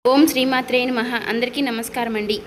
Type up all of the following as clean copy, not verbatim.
ఓం శ్రీమాత్రే నమః. అందరికీ నమస్కారం అండి.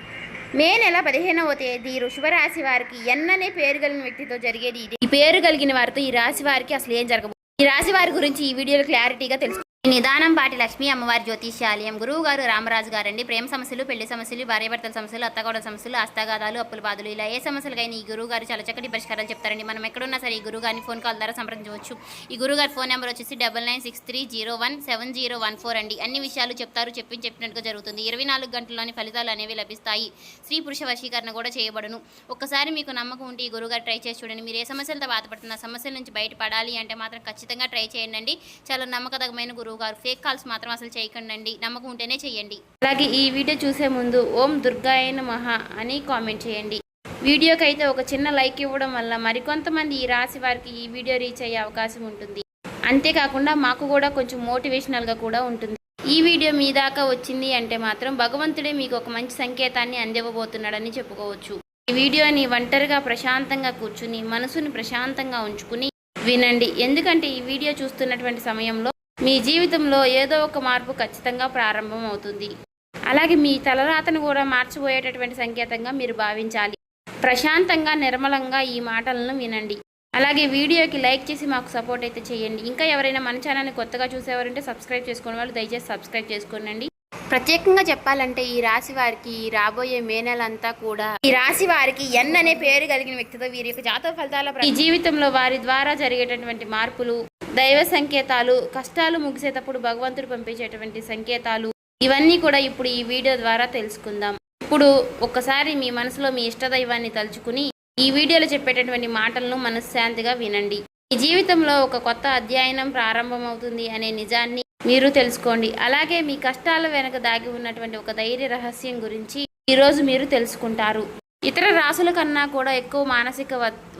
మే నెల 15వ తేదీ వృషభ రాశి వారికి ఎన్ అనే పేరు కలిగిన వ్యక్తితో జరిగేది ఇది. ఈ పేరు కలిగిన వారితో ఈ రాశి వారికి అసలు ఏం జరగబోతుంది, ఈ రాశి వారి గురించి ఈ వీడియోలో క్లారిటీగా తెలుసు. నిదానం పాటి లక్ష్మీ అమ్మవారి జ్యోతిష్యాలయం గురువు గారు రామరాజు గారండి. ప్రేమ సమస్యలు, పెళ్లి సమస్యలు, భార్యాభర్తల సమస్యలు, అత్తగోడల సమస్యలు, హస్తగాదాలు, అప్పుల బాధలు, ఇలా ఏ సమస్యలకైనా ఈ గురువు గారు చాలా చక్కటి పరిష్కారాలు చెప్తారండి. మనం ఎక్కడున్నా సరే ఈ గురువు గారిని ఫోన్ కాల్ ద్వారా సంప్రదించవచ్చు. ఈ గురువు గారి ఫోన్ నెంబర్ వచ్చేసి 9963017014 అండి. అన్ని విషయాలు చెప్తారు, చెప్పినట్టుగా జరుగుతుంది. 24 గంటల్లోని ఫలితాలు అనేవి లభిస్తాయి. స్త్రీ పురుష వశీకరణ కూడా చేయబడును. ఒక్కసారి మీకు నమ్మకం ఉంటే ఈ గురువు గారు ట్రై చేసి చూడండి. మీరు ఏ సమస్యలతో బాధపడుతున్న సమస్యల నుంచి బయటపడాలి అంటే మాత్రం ఖచ్చితంగా ట్రై చేయండి. చాలా నమ్మకదగమైన గురువు గారు. ఫేక్ కాల్స్ మాత్రం అసలు చేయకండి, నమ్మకం ఉంటేనే చేయండి. అలాగే ఈ వీడియో చూసే ముందు ఓం దుర్గాయ నమః అని కామెంట్ చేయండి. వీడియోకి అయితే ఒక చిన్న లైక్ ఇవ్వడం వల్ల మరికొంతమంది ఈ రాశి వారికి ఈ వీడియో రీచ్ అయ్యే అవకాశం ఉంటుంది. అంతేకాకుండా మాకు కూడా కొంచెం మోటివేషనల్గా కూడా ఉంటుంది. ఈ వీడియో మీ దాకా వచ్చింది అంటే మాత్రం భగవంతుడే మీకు ఒక మంచి సంకేతాన్ని అందివ్వబోతున్నాడని చెప్పుకోవచ్చు. ఈ వీడియోని ఒంటరిగా ప్రశాంతంగా కూర్చుని మనసుని ప్రశాంతంగా ఉంచుకుని వినండి. ఎందుకంటే ఈ వీడియో చూస్తున్నటువంటి సమయంలో మీ జీవితంలో ఏదో ఒక మార్పు ఖచ్చితంగా ప్రారంభం అవుతుంది. అలాగే మీ తలరాతను కూడా మార్చిపోయేటటువంటి సంకేతంగా మీరు భావించాలి. ప్రశాంతంగా నిర్మలంగా ఈ మాటలను వినండి. అలాగే వీడియోకి లైక్ చేసి మాకు సపోర్ట్ అయితే చేయండి. ఇంకా ఎవరైనా మన ఛానల్ని కొత్తగా చూసేవారంటే సబ్స్క్రైబ్ చేసుకునే వాళ్ళు దయచేసి సబ్స్క్రైబ్ చేసుకోండి. ప్రత్యేకంగా చెప్పాలంటే ఈ రాశి వారికి రాబోయే మే నెలంతా కూడా ఈ రాశి వారికి ఎన్ అనే పేరు కలిగిన వ్యక్తితో వీరి యొక్క జాతక ఫలితాల ఈ జీవితంలో వారి ద్వారా జరిగేటటువంటి మార్పులు, దైవ సంకేతాలు, కష్టాలు ముగిసేటప్పుడు భగవంతుడు పంపించేటువంటి సంకేతాలు, ఇవన్నీ కూడా ఇప్పుడు ఈ వీడియో ద్వారా తెలుసుకుందాం. ఇప్పుడు ఒక్కసారి మీ మనసులో మీ ఇష్టదైవాన్ని తలుచుకుని ఈ వీడియోలో చెప్పేటటువంటి మాటలను మనశ్శాంతిగా వినండి. ఈ జీవితంలో ఒక కొత్త అధ్యయనం ప్రారంభమవుతుంది అనే నిజాన్ని మీరు తెలుసుకోండి. అలాగే మీ కష్టాల వెనక దాగి ఉన్నటువంటి ఒక ధైర్య రహస్యం గురించి ఈరోజు మీరు తెలుసుకుంటారు. ఇతర రాశుల కన్నా కూడా ఎక్కువ మానసిక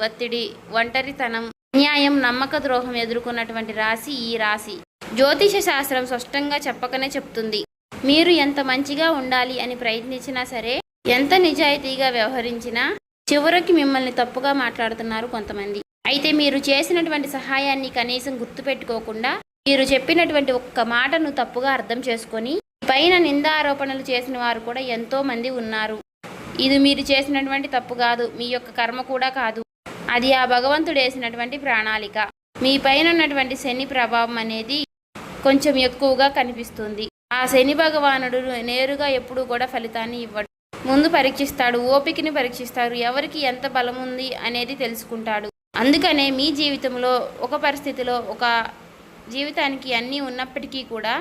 ఒత్తిడి, ఒంటరితనం, అన్యాయం, నమ్మక ద్రోహం ఎదుర్కొన్నటువంటి రాశి ఈ రాశి. జ్యోతిష శాస్త్రం స్పష్టంగా చెప్పకనే చెప్తుంది. మీరు ఎంత మంచిగా ఉండాలి అని ప్రయత్నించినా సరే, ఎంత నిజాయితీగా వ్యవహరించినా చివరికి మిమ్మల్ని తప్పుగా మాట్లాడుతున్నారు కొంతమంది. అయితే మీరు చేసినటువంటి సహాయాన్ని కనీసం గుర్తుపెట్టుకోకుండా మీరు చెప్పినటువంటి ఒక్క మాటను తప్పుగా అర్థం చేసుకొని పైన నిందారోపణలు చేసిన వారు కూడా ఎంతో మంది ఉన్నారు. ఇది మీరు చేసినటువంటి తప్పు కాదు, మీ యొక్క కర్మ కూడా కాదు, అది ఆ భగవంతుడు వేసినటువంటి ప్రణాళిక. మీ పైన ఉన్నటువంటి శని ప్రభావం అనేది కొంచెం ఎక్కువగా కనిపిస్తుంది. ఆ శని భగవానుడు నేరుగా ఎప్పుడూ కూడా ఫలితాన్ని ఇవ్వడు. ముందు పరీక్షిస్తాడు, ఓపికని పరీక్షిస్తాడు, ఎవరికి ఎంత బలం ఉంది అనేది తెలుసుకుంటాడు. అందుకనే మీ జీవితంలో ఒక పరిస్థితిలో ఒక జీవితానికి అన్నీ ఉన్నప్పటికీ కూడా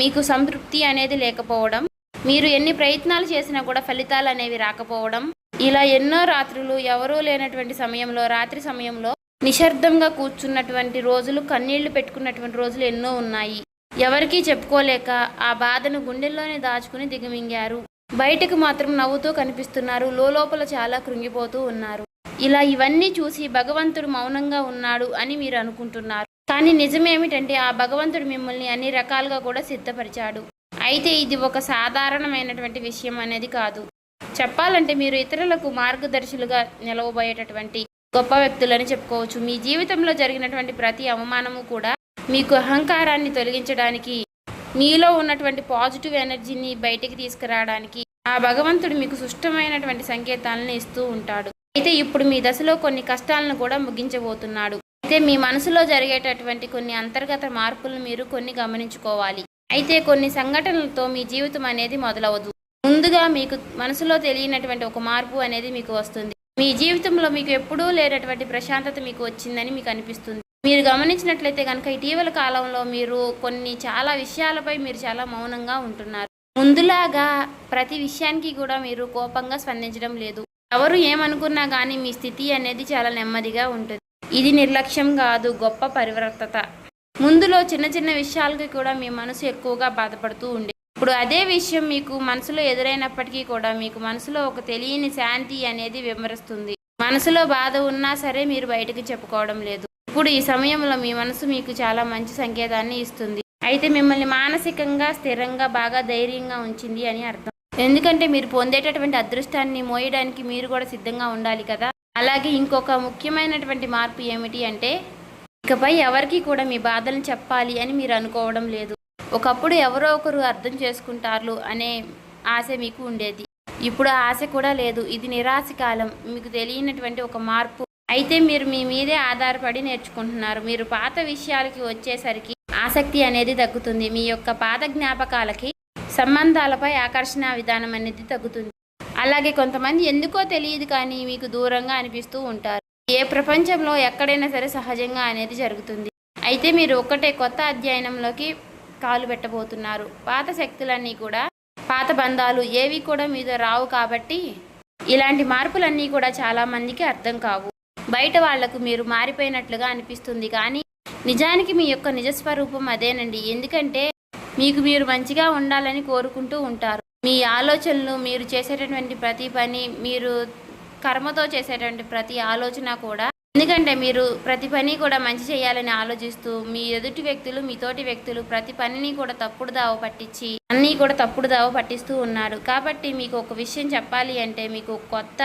మీకు సంతృప్తి అనేది లేకపోవడం, మీరు ఎన్ని ప్రయత్నాలు చేసినా కూడా ఫలితాలు అనేవి రాకపోవడం, ఇలా ఎన్నో రాత్రులు ఎవరూ లేనటువంటి సమయంలో, రాత్రి సమయంలో నిశ్శబ్దంగా కూర్చున్నటువంటి రోజులు, కన్నీళ్లు పెట్టుకున్నటువంటి రోజులు ఎన్నో ఉన్నాయి. ఎవరికీ చెప్పుకోలేక ఆ బాధను గుండెల్లోనే దాచుకుని దిగమింగారు. బయటకు మాత్రం నవ్వుతూ కనిపిస్తున్నారు, లోపల చాలా కృంగిపోతూ ఉన్నారు. ఇలా ఇవన్నీ చూసి భగవంతుడు మౌనంగా ఉన్నాడు అని మీరు అనుకుంటున్నారు. కానీ నిజమేమిటంటే ఆ భగవంతుడు మిమ్మల్ని అన్ని రకాలుగా కూడా సిద్ధపరిచాడు. అయితే ఇది ఒక సాధారణమైనటువంటి విషయం అనేది కాదు. చెప్పాలంటే మీరు ఇతరులకు మార్గదర్శులుగా నిలవబోయేటటువంటి గొప్ప వ్యక్తులని చెప్పుకోవచ్చు. మీ జీవితంలో జరిగినటువంటి ప్రతి అవమానము కూడా మీకు అహంకారాన్ని తొలగించడానికి, మీలో ఉన్నటువంటి పాజిటివ్ ఎనర్జీని బయటికి తీసుకురావడానికి ఆ భగవంతుడు మీకు సుష్టమైనటువంటి సంకేతాలను ఇస్తూ ఉంటాడు. అయితే ఇప్పుడు మీ దశలో కొన్ని కష్టాలను కూడా ముగించబోతున్నాడు. అయితే మీ మనసులో జరిగేటటువంటి కొన్ని అంతర్గత మార్పులను మీరు కొన్ని గమనించుకోవాలి. అయితే కొన్ని సంఘటనలతో మీ జీవితం అనేది మొదలవదు. ముందుగా మీకు మనసులో తెలియనటువంటి ఒక మార్పు అనేది మీకు వస్తుంది. మీ జీవితంలో మీకు ఎప్పుడూ లేనటువంటి ప్రశాంతత మీకు వచ్చిందని మీకు అనిపిస్తుంది. మీరు గమనించినట్లయితే కనుక ఇటీవల కాలంలో మీరు చాలా విషయాలపై మీరు చాలా మౌనంగా ఉంటున్నారు. ముందులాగా ప్రతి విషయానికి కూడా మీరు కోపంగా స్పందించడం లేదు. ఎవరు ఏమనుకున్నా కానీ మీ స్థితి అనేది చాలా నెమ్మదిగా ఉంటుంది. ఇది నిర్లక్ష్యం కాదు, గొప్ప పరివర్తత. ముందులో చిన్న చిన్న విషయాలకి కూడా మీ మనసు ఎక్కువగా బాధపడుతూ ఉండే, ఇప్పుడు అదే విషయం మీకు మనసులో ఎదురైనప్పటికీ కూడా మీకు మనసులో ఒక తెలియని శాంతి అనేది విమరిస్తుంది. మనసులో బాధ ఉన్నా సరే మీరు బయటకు చెప్పుకోవడం లేదు. ఇప్పుడు ఈ సమయంలో మీ మనసు మీకు చాలా మంచి సంకేతాన్ని ఇస్తుంది. అయితే మిమ్మల్ని మానసికంగా స్థిరంగా బాగా ధైర్యంగా ఉంచింది అని అర్థం. ఎందుకంటే మీరు పొందేటటువంటి అదృష్టాన్ని మోయడానికి మీరు కూడా సిద్ధంగా ఉండాలి కదా. అలాగే ఇంకొక ముఖ్యమైనటువంటి మార్పు ఏమిటి అంటే ఇకపై ఎవరికి కూడా మీ బాధలను చెప్పాలి అని మీరు అనుకోవడం లేదు. ఒకప్పుడు ఎవరో ఒకరు అర్థం చేసుకుంటారు అనే ఆశ మీకు ఉండేది. ఇప్పుడు ఆ ఆశ కూడా లేదు. ఇది నిరాశ కాలం. మీకు తెలియనటువంటి ఒక మార్పు. అయితే మీరు మీ మీదే ఆధారపడి నేర్చుకుంటున్నారు. మీరు పాత విషయాలకి వచ్చేసరికి ఆసక్తి అనేది తగ్గుతుంది. మీ యొక్క పాత జ్ఞాపకాలకి, సంబంధాలపై ఆకర్షణ విధానం అనేది తగ్గుతుంది. అలాగే కొంతమంది ఎందుకో తెలియదు కానీ మీకు దూరంగా అనిపిస్తూ ఉంటారు. ఏ ప్రపంచంలో ఎక్కడైనా సరే సహజంగా అనేది జరుగుతుంది. అయితే మీరు ఒక్కటే కొత్త అధ్యయనంలోకి కాలు పెట్టబోతున్నారు. పాత శక్తులన్నీ కూడా, పాత బంధాలు ఏవి కూడా మీతో రావు. కాబట్టి ఇలాంటి మార్పులన్నీ కూడా చాలామందికి అర్థం కావు. బయట వాళ్లకు మీరు మారిపోయినట్లుగా అనిపిస్తుంది కానీ నిజానికి మీ యొక్క నిజస్వరూపం అదేనండి. ఎందుకంటే మీకు మీరు మంచిగా ఉండాలని కోరుకుంటూ ఉంటారు. మీ ఆలోచనలు, మీరు చేసేటటువంటి ప్రతి పని, మీరు కర్మతో చేసేటువంటి ప్రతి ఆలోచన కూడా, ఎందుకంటే మీరు ప్రతి పని కూడా మంచి చేయాలని ఆలోచిస్తూ మీ ఎదుటి వ్యక్తులు, మీ తోటి వ్యక్తులు ప్రతి పనిని కూడా తప్పుడు దావ పట్టించి అన్నీ కూడా తప్పుడు దావ పట్టిస్తూ ఉన్నారు. కాబట్టి మీకు ఒక విషయం చెప్పాలి అంటే మీకు కొత్త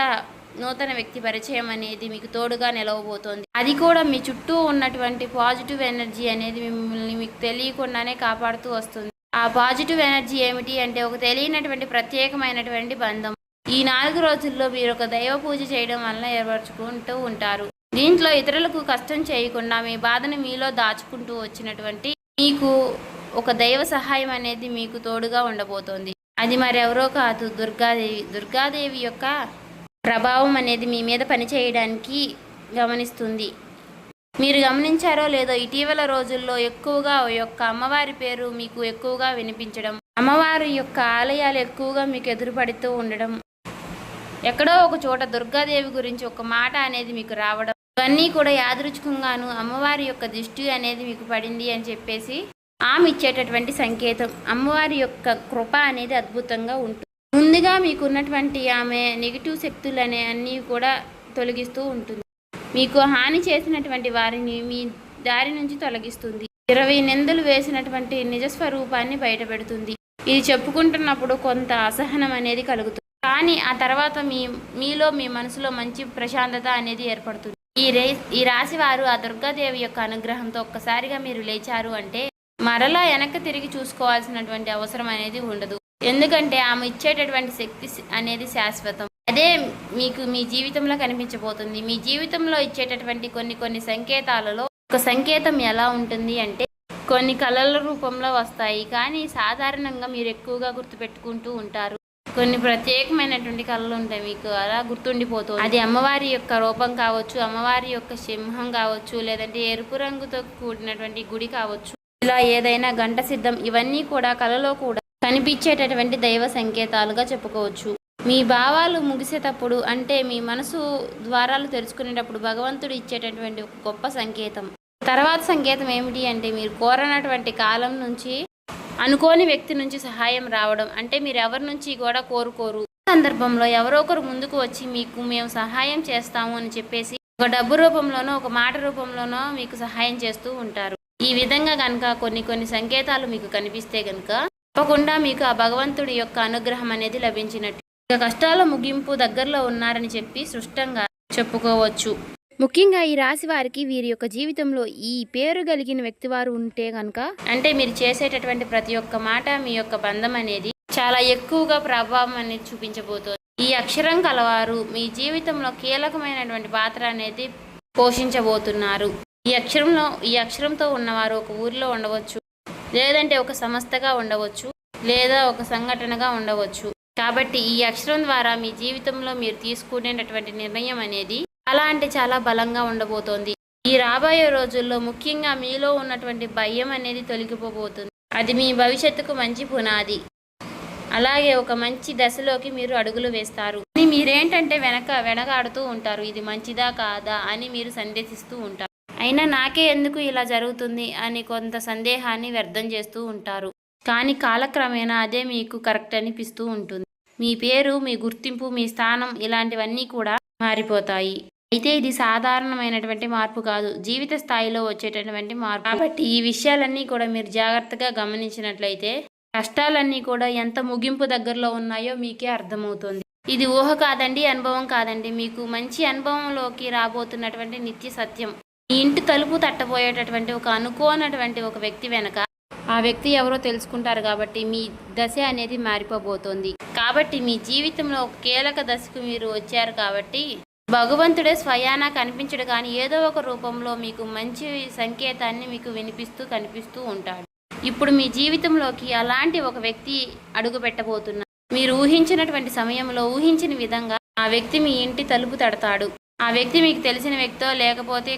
నూతన వ్యక్తి పరిచయం అనేది మీకు తోడుగా నిలవబోతోంది. అది కూడా మీ చుట్టూ ఉన్నటువంటి పాజిటివ్ ఎనర్జీ అనేది మిమ్మల్ని మీకు తెలియకుండానే కాపాడుతూ వస్తుంది. ఆ పాజిటివ్ ఎనర్జీ ఏమిటి అంటే ఒక తెలియనటువంటి ప్రత్యేకమైనటువంటి బంధం. ఈ 4 రోజుల్లో మీరు ఒక దైవ పూజ చేయడం వల్ల ఏర్పరచుకుంటూ ఉంటారు. దీంట్లో ఇతరులకు కష్టం చేయకుండా మీ బాధను మీలో దాచుకుంటూ వచ్చినటువంటి మీకు ఒక దైవ సహాయం అనేది మీకు తోడుగా ఉండబోతోంది. అది మరెవరో కాదు, దుర్గాదేవి. దుర్గాదేవి యొక్క ప్రభావం అనేది మీ మీద పనిచేయడానికి గమనిస్తుంది. మీరు గమనించారో లేదో ఇటీవల రోజుల్లో ఎక్కువగా యొక్క అమ్మవారి పేరు మీకు ఎక్కువగా వినిపించడం, అమ్మవారి యొక్క ఆలయాలు ఎక్కువగా మీకు ఎదురుపడుతూ ఉండడం, ఎక్కడో ఒక చోట దుర్గాదేవి గురించి ఒక మాట అనేది మీకు రావడం, ఇవన్నీ కూడా యాదృచ్ఛికంగాను అమ్మవారి యొక్క దృష్టి అనేది మీకు పడింది అని చెప్పేసి ఆమె ఇచ్చేటటువంటి సంకేతం. అమ్మవారి యొక్క కృప అనేది అద్భుతంగా ఉంటుంది. ముందుగా మీకున్నటువంటి ఆమె నెగిటివ్ శక్తులు అనే అన్నీ కూడా తొలగిస్తూ ఉంటుంది. మీకు హాని చేసినటువంటి వారిని మీ దారి నుంచి తొలగిస్తుంది. 20 నిందలు వేసినటువంటి నిజస్వరూపాన్ని బయటపెడుతుంది. ఇది చెప్పుకుంటున్నప్పుడు కొంత అసహనం అనేది కలుగుతుంది. కానీ ఆ తర్వాత మీలో మీ మనసులో మంచి ప్రశాంతత అనేది ఏర్పడుతుంది. ఈ రాశి వారు ఆ దుర్గాదేవి యొక్క అనుగ్రహంతో ఒక్కసారిగా మీరు లేచారు అంటే మరలా వెనక్కి తిరిగి చూసుకోవాల్సినటువంటి అవసరం అనేది ఉండదు. ఎందుకంటే ఆమె ఇచ్చేటటువంటి శక్తి అనేది శాశ్వతం. అదే మీకు మీ జీవితంలో కనిపించబోతుంది. మీ జీవితంలో ఇచ్చేటటువంటి కొన్ని సంకేతాలలో ఒక సంకేతం ఎలా ఉంటుంది అంటే కొన్ని కళల రూపంలో వస్తాయి. కానీ సాధారణంగా మీరు ఎక్కువగా గుర్తుపెట్టుకుంటూ ఉంటారు. కొన్ని ప్రత్యేకమైనటువంటి కళలు ఉంటాయి, మీకు అలా గుర్తుండిపోతుంది. అది అమ్మవారి యొక్క రూపం కావచ్చు, అమ్మవారి యొక్క సింహం కావచ్చు, లేదంటే ఎరుపు రంగుతో కూడినటువంటి గుడి కావచ్చు, ఇలా ఏదైనా గంట సిద్ధం, ఇవన్నీ కూడా కళలో కూడా కనిపించేటటువంటి దైవ సంకేతాలుగా చెప్పుకోవచ్చు. మీ భావాలు ముగిసేటప్పుడు అంటే మీ మనసు ద్వారాలు తెరుచుకునేటప్పుడు భగవంతుడు ఇచ్చేటటువంటి ఒక గొప్ప సంకేతం. తర్వాత సంకేతం ఏమిటి అంటే మీరు కోరనటువంటి కాలం నుంచి అనుకోని వ్యక్తి నుంచి సహాయం రావడం. అంటే మీరు ఎవరి నుంచి కూడా కోరుకోరు, సందర్భంలో ఎవరో ఒకరు ముందుకు వచ్చి మీకు మేము సహాయం చేస్తాము అని చెప్పేసి ఒక డబ్బు రూపంలోనో ఒక మాట రూపంలోనో మీకు సహాయం చేస్తూ ఉంటారు. ఈ విధంగా కనుక కొన్ని సంకేతాలు మీకు కనిపిస్తే కనుక తప్పకుండా మీకు ఆ భగవంతుడి యొక్క అనుగ్రహం అనేది లభించినట్టు. ఇక కష్టాల ముగింపు దగ్గరలో ఉన్నారని చెప్పి స్పష్టంగా చెప్పుకోవచ్చు. ముఖ్యంగా ఈ రాశి వారికి వీరి యొక్క జీవితంలో ఈ పేరు కలిగిన వ్యక్తి వారు ఉంటే కనుక అంటే మీరు చేసేటటువంటి ప్రతి ఒక్క మాట మీ యొక్క బంధం అనేది చాలా ఎక్కువగా ప్రభావం అనేది చూపించబోతోంది. ఈ అక్షరం కలవారు మీ జీవితంలో కీలకమైనటువంటి పాత్ర అనేది పోషించబోతున్నారు. ఈ అక్షరంతో ఉన్నవారు ఒక ఊరిలో ఉండవచ్చు, లేదంటే ఒక సంస్థగా ఉండవచ్చు, లేదా ఒక సంఘటనగా ఉండవచ్చు. కాబట్టి ఈ అక్షరం ద్వారా మీ జీవితంలో మీరు తీసుకునేటటువంటి నిర్ణయం అనేది చాలా అంటే చాలా బలంగా ఉండబోతోంది. ఈ రాబోయే రోజుల్లో ముఖ్యంగా మీలో ఉన్నటువంటి భయం అనేది తొలగిపోబోతుంది. అది మీ భవిష్యత్తుకు మంచి పునాది. అలాగే ఒక మంచి దశలోకి మీరు అడుగులు వేస్తారు. మీరేంటంటే వెనకాడుతూ ఉంటారు, ఇది మంచిదా కాదా అని మీరు సందేహిస్తూ ఉంటారు. అయినా నాకే ఎందుకు ఇలా జరుగుతుంది అని కొంత సందేహాన్ని వ్యర్థం చేస్తూ ఉంటారు. కానీ కాలక్రమేణా అదే మీకు కరెక్ట్ అనిపిస్తూ ఉంటుంది. మీ పేరు, మీ గుర్తింపు, మీ స్థానం ఇలాంటివన్నీ కూడా మారిపోతాయి. అయితే ఇది సాధారణమైనటువంటి మార్పు కాదు, జీవిత స్థాయిలో వచ్చేటటువంటి మార్పు. కాబట్టి ఈ విషయాలన్నీ కూడా మీరు జాగ్రత్తగా గమనించినట్లయితే కష్టాలన్నీ కూడా ఎంత ముగింపు దగ్గరలో ఉన్నాయో మీకే అర్థమవుతుంది. ఇది ఊహ కాదండి, అనుభవం కాదండి, మీకు మంచి అనుభవంలోకి రాబోతున్నటువంటి నిత్య సత్యం. మీ ఇంటి తలుపు తట్టబోయేటటువంటి ఒక అనుకోనటువంటి ఒక వ్యక్తి వెనక ఆ వ్యక్తి ఎవరో తెలుసుకుంటారు కాబట్టి మీ దశ అనేది మారిపోబోతోంది. కాబట్టి మీ జీవితంలో ఒక కీలక దశకు మీరు వచ్చారు కాబట్టి భగవంతుడే స్వయానా కనిపించడు కానీ ఏదో ఒక రూపంలో మీకు మంచి సంకేతాన్ని మీకు వినిపిస్తూ కనిపిస్తూ ఉంటాడు. ఇప్పుడు మీ జీవితంలోకి అలాంటి ఒక వ్యక్తి అడుగు పెట్టబోతున్నారు. మీరు ఊహించినటువంటి సమయంలో ఊహించిన విధంగా ఆ వ్యక్తి మీ ఇంటి తలుపు తడతాడు. ఆ వ్యక్తి మీకు తెలిసిన వ్యక్తో లేకపోతే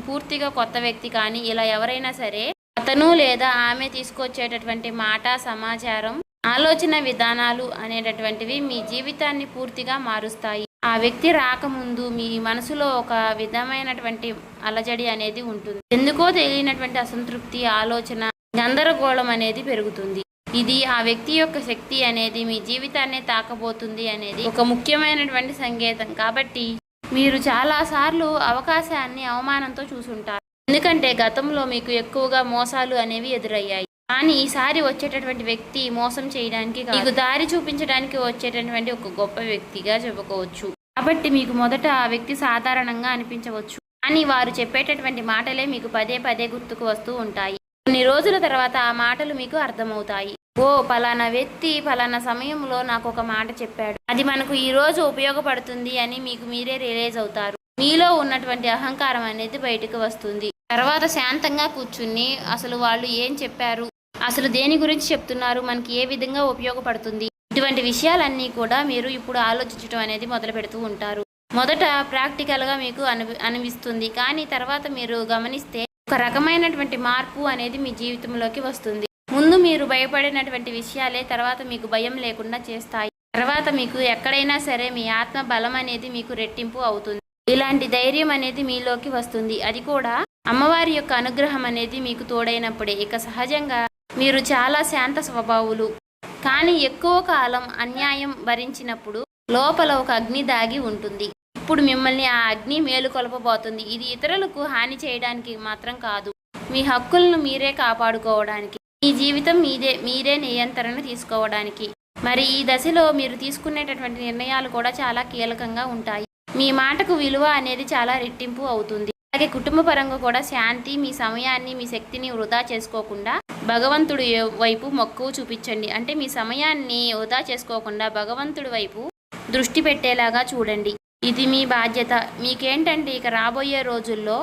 పూర్తిగా కొత్త వ్యక్తి కానీ ఇలా ఎవరైనా సరే అతను లేదా ఆమె తీసుకొచ్చేటటువంటి మాట, సమాచారం, ఆలోచన విధానాలు అనేటటువంటివి మీ జీవితాన్ని పూర్తిగా మారుస్తాయి. ఆ వ్యక్తి రాకముందు మీ మనసులో ఒక విధమైనటువంటి అలజడి అనేది ఉంటుంది. ఎందుకో తెలియనటువంటి అసంతృప్తి, ఆలోచన, గందరగోళం అనేది పెరుగుతుంది. ఇది ఆ వ్యక్తి యొక్క శక్తి అనేది మీ జీవితాన్ని తాకబోతుంది అనేది ఒక ముఖ్యమైనటువంటి సంకేతం. కాబట్టి మీరు చాలాసార్లు అవకాశాన్ని అవమానంతో చూసుంటారు. ఎందుకంటే గతంలో మీకు ఎక్కువగా మోసాలు అనేవి ఎదురయ్యాయి. కానీ ఈసారి వచ్చేటటువంటి వ్యక్తి మోసం చేయడానికి మీకు దారి చూపించడానికి వచ్చేటటువంటి ఒక గొప్ప వ్యక్తిగా చెప్పుకోవచ్చు. కాబట్టి మీకు మొదట ఆ వ్యక్తి సాధారణంగా అనిపించవచ్చు, కానీ వారు చెప్పేటటువంటి మాటలే మీకు పదే పదే గుర్తుకు వస్తూ ఉంటాయి. కొన్ని రోజుల తర్వాత ఆ మాటలు మీకు అర్థమవుతాయి. ఓ పలానా వ్యక్తి పలానా సమయంలో నాకు ఒక మాట చెప్పాడు, అది మనకు ఈ రోజు ఉపయోగపడుతుంది అని మీకు మీరే రియలైజ్ అవుతారు. మీలో ఉన్నటువంటి అహంకారం అనేది బయటకు వస్తుంది. తర్వాత శాంతంగా కూర్చుని అసలు వాళ్ళు ఏం చెప్పారు, అసలు దేని గురించి చెప్తున్నారు, మనకి ఏ విధంగా ఉపయోగపడుతుంది, ఇటువంటి విషయాలన్నీ కూడా మీరు ఇప్పుడు ఆలోచించడం అనేది మొదలు పెడుతూ ఉంటారు. మొదట ప్రాక్టికల్గా మీకు అనిపిస్తుంది, కానీ తర్వాత మీరు గమనిస్తే ఒక రకమైనటువంటి మార్పు అనేది మీ జీవితంలోకి వస్తుంది. ముందు మీరు భయపడినటువంటి విషయాలే తర్వాత మీకు భయం లేకుండా చేస్తాయి. తర్వాత మీకు ఎక్కడైనా సరే మీ ఆత్మ బలం అనేది మీకు రెట్టింపు అవుతుంది. ఇలాంటి ధైర్యం అనేది మీలోకి వస్తుంది. అది కూడా అమ్మవారి యొక్క అనుగ్రహం అనేది మీకు తోడైనప్పుడే. ఇక సహజంగా మీరు చాలా శాంత స్వభావులు, కానీ ఎక్కువ కాలం అన్యాయం భరించినప్పుడు లోపల ఒక అగ్ని దాగి ఉంటుంది. ఇప్పుడు మిమ్మల్ని ఆ అగ్ని మేలుకొల్పబోతుంది. ఇది ఇతరులకు హాని చేయడానికి మాత్రం కాదు, మీ హక్కులను మీరే కాపాడుకోవడానికి, మీ జీవితం మీరే నియంత్రణ తీసుకోవడానికి. మరి ఈ దశలో మీరు తీసుకునేటటువంటి నిర్ణయాలు కూడా చాలా కీలకంగా ఉంటాయి. మీ మాటకు విలువ అనేది చాలా రెట్టింపు అవుతుంది. అలాగే కుటుంబ పరంగా కూడా శాంతి, మీ సమయాన్ని, మీ శక్తిని వృధా చేసుకోకుండా భగవంతుడి వైపు మక్కువ చూపించండి. అంటే మీ సమయాన్ని వృధా చేసుకోకుండా భగవంతుడి వైపు దృష్టి పెట్టేలాగా చూడండి. ఇది మీ బాధ్యత. మీకేంటంటే ఇక రాబోయే రోజుల్లో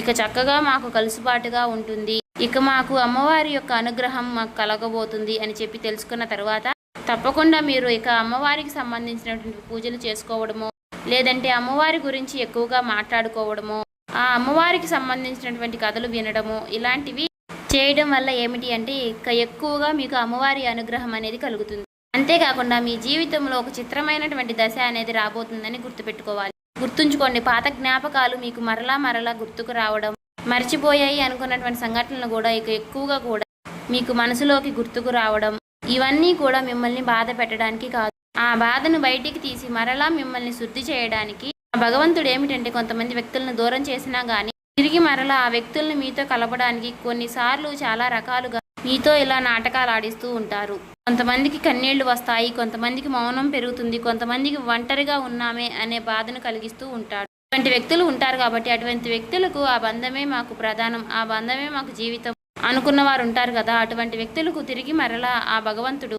ఇక చక్కగా మాకు కలుసుబాటుగా ఉంటుంది, ఇక మాకు అమ్మవారి యొక్క అనుగ్రహం మాకు కలగబోతుంది అని చెప్పి తెలుసుకున్న తర్వాత తప్పకుండా మీరు ఇక అమ్మవారికి సంబంధించినటువంటి పూజలు చేసుకోవడమో, లేదంటే అమ్మవారి గురించి ఎక్కువగా మాట్లాడుకోవడమో, ఆ అమ్మవారికి సంబంధించినటువంటి కథలు వినడము, ఇలాంటివి చేయడం వల్ల ఏమిటి అంటే ఇక ఎక్కువగా మీకు అమ్మవారి అనుగ్రహం అనేది కలుగుతుంది. అంతేకాకుండా మీ జీవితంలో ఒక చిత్రమైనటువంటి దశ అనేది రాబోతుందని గుర్తుపెట్టుకోవాలి. గుర్తుంచుకోండి, పాత జ్ఞాపకాలు మీకు మరలా గుర్తుకు రావడం, మర్చిపోయాయి అనుకున్నటువంటి సంఘటనలు కూడా ఇక ఎక్కువగా కూడా మీకు మనసులోకి గుర్తుకు రావడం, ఇవన్నీ కూడా మిమ్మల్ని బాధ పెట్టడానికి కాదు, ఆ బాధను బయటికి తీసి మరలా మిమ్మల్ని శుద్ధి చేయడానికి. భగవంతుడు ఏమిటంటే కొంతమంది వ్యక్తులను దూరం చేసినా కానీ తిరిగి మరలా ఆ వ్యక్తుల్ని మీతో కలపడానికి కొన్నిసార్లు చాలా రకాలుగా మీతో ఇలా నాటకాలు ఆడిస్తూ ఉంటారు. కొంతమందికి కన్నీళ్లు వస్తాయి, కొంతమందికి మౌనం పెరుగుతుంది, కొంతమందికి ఒంటరిగా ఉన్నామే అనే బాధను కలిగిస్తూ ఉంటాడు. అటువంటి వ్యక్తులు ఉంటారు. కాబట్టి అటువంటి వ్యక్తులకు ఆ బంధమే మాకు ప్రధానం, ఆ బంధమే మాకు జీవితం అనుకున్న వారు ఉంటారు కదా, అటువంటి వ్యక్తులకు తిరిగి మరలా ఆ భగవంతుడు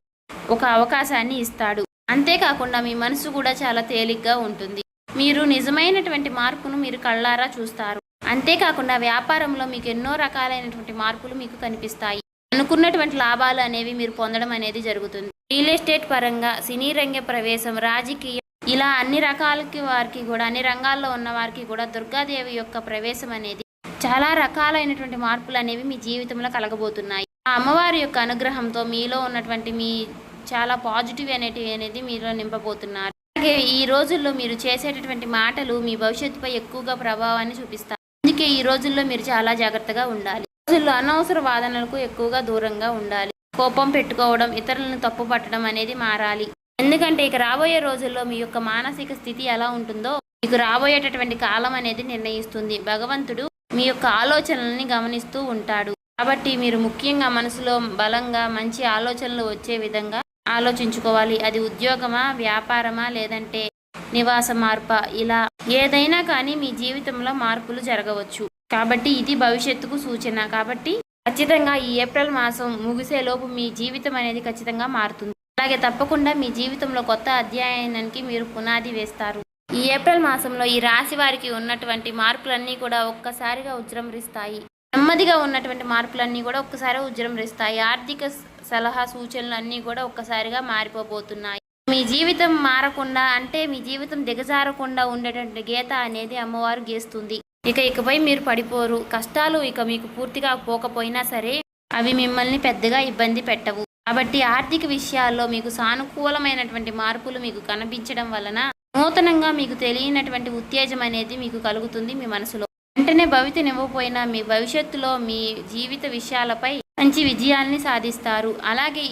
ఒక అవకాశాన్ని ఇస్తాడు. అంతేకాకుండా మీ మనసు కూడా చాలా తేలిగ్గా ఉంటుంది. మీరు నిజమైనటువంటి మార్పును మీరు కళ్ళారా చూస్తారు. అంతేకాకుండా వ్యాపారంలో మీకు ఎన్నో రకాలైనటువంటి మార్పులు మీకు కనిపిస్తాయి. అనుకున్నటువంటి లాభాలు అనేవి మీరు పొందడం అనేది జరుగుతుంది. రియల్ ఎస్టేట్ పరంగా, సినీ రంగ ప్రవేశం, రాజకీయం, ఇలా అన్ని రకాలకి వారికి కూడా, అన్ని రంగాల్లో ఉన్న వారికి కూడా దుర్గాదేవి యొక్క ప్రవేశం అనేది చాలా రకాలైనటువంటి మార్పులు అనేవి మీ జీవితంలో కలగబోతున్నాయి. ఆ అమ్మవారి యొక్క అనుగ్రహంతో మీలో ఉన్నటువంటి మీ చాలా పాజిటివ్ అనేది మీలో నింపబోతున్నారు. అలాగే ఈ రోజుల్లో మీరు చేసేటటువంటి మాటలు మీ భవిష్యత్తుపై ఎక్కువగా ప్రభావాన్ని చూపిస్తాయి. అందుకే ఈ రోజుల్లో మీరు చాలా జాగ్రత్తగా ఉండాలి. రోజుల్లో అనవసర వాదనలకు ఎక్కువగా దూరంగా ఉండాలి. కోపం పెట్టుకోవడం, ఇతరులను తప్పు పట్టడం అనేది మారాలి. ఎందుకంటే ఇక రాబోయే రోజుల్లో మీ యొక్క మానసిక స్థితి ఎలా ఉంటుందో మీకు రాబోయేటటువంటి కాలం అనేది నిర్ణయిస్తుంది. భగవంతుడు మీ యొక్క ఆలోచనల్ని గమనిస్తూ ఉంటాడు. కాబట్టి మీరు ముఖ్యంగా మనసులో బలంగా మంచి ఆలోచనలు వచ్చే విధంగా ఆలోచించుకోవాలి. అది ఉద్యోగమా, వ్యాపారమా, లేదంటే నివాస మార్ప, ఇలా ఏదైనా కానీ మీ జీవితంలో మార్పులు జరగవచ్చు. కాబట్టి ఇది భవిష్యత్తుకు సూచన. కాబట్టి ఖచ్చితంగా ఈ ఏప్రిల్ మాసం ముగిసేలోపు మీ జీవితం అనేది ఖచ్చితంగా మారుతుంది. అలాగే తప్పకుండా మీ జీవితంలో కొత్త అధ్యాయానికి మీరు పునాది వేస్తారు. ఈ ఏప్రిల్ మాసంలో ఈ రాశి వారికి ఉన్నటువంటి మార్పులన్నీ కూడా ఒక్కసారిగా ఉజృంభిస్తాయి. నెమ్మదిగా ఉన్నటువంటి మార్పులన్నీ కూడా ఒక్కసారి ఉజృంభిస్తాయి. ఆర్థిక సలహా సూచనలు అన్నీ కూడా ఒక్కసారిగా మారిపోబోతున్నాయి. మీ జీవితం మారకుండా అంటే మీ జీవితం దిగజారకుండా ఉండేటువంటి గీత అనేది అమ్మవారు గీస్తుంది. ఇకపై మీరు పడిపోరు. కష్టాలు ఇక మీకు పూర్తిగా పోకపోయినా సరే అవి మిమ్మల్ని పెద్దగా ఇబ్బంది పెట్టవు. కాబట్టి ఆర్థిక విషయాల్లో మీకు సానుకూలమైనటువంటి మార్పులు మీకు కనిపించడం వలన నూతనంగా మీకు తెలియనటువంటి ఉత్తేజం అనేది మీకు కలుగుతుంది మీ మనసులో. వెంటనే భవితనివ్వకపోయినా మీ భవిష్యత్తులో మీ జీవిత విషయాలపై మంచి విజయాల్ని సాధిస్తారు. అలాగే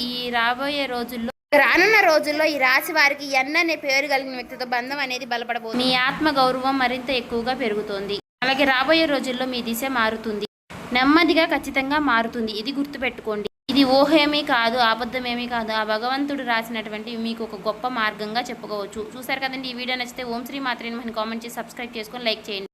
రానున్న రోజుల్లో ఈ రాశి వారికి ఎన్ అనే పేరు కలిగిన వ్యక్తితో బంధం అనేది బలపడబోతుంది. మీ ఆత్మ గౌరవం మరింత ఎక్కువగా పెరుగుతోంది. అలాగే రాబోయే రోజుల్లో మీ దిశ మారుతుంది. నెమ్మదిగా ఖచ్చితంగా మారుతుంది. ఇది గుర్తుపెట్టుకోండి. ఇది ఊహేమీ కాదు, అబద్ధమేమీ కాదు. ఆ భగవంతుడు రాసినటువంటి మీకు ఒక గొప్ప మార్గంగా చెప్పుకోవచ్చు. చూసారు కదండి. ఈ వీడియో నచ్చితే ఓం శ్రీ మాత్రే నమః కామెంట్ చేసి సబ్స్క్రైబ్ చేసుకొని లైక్ చేయండి.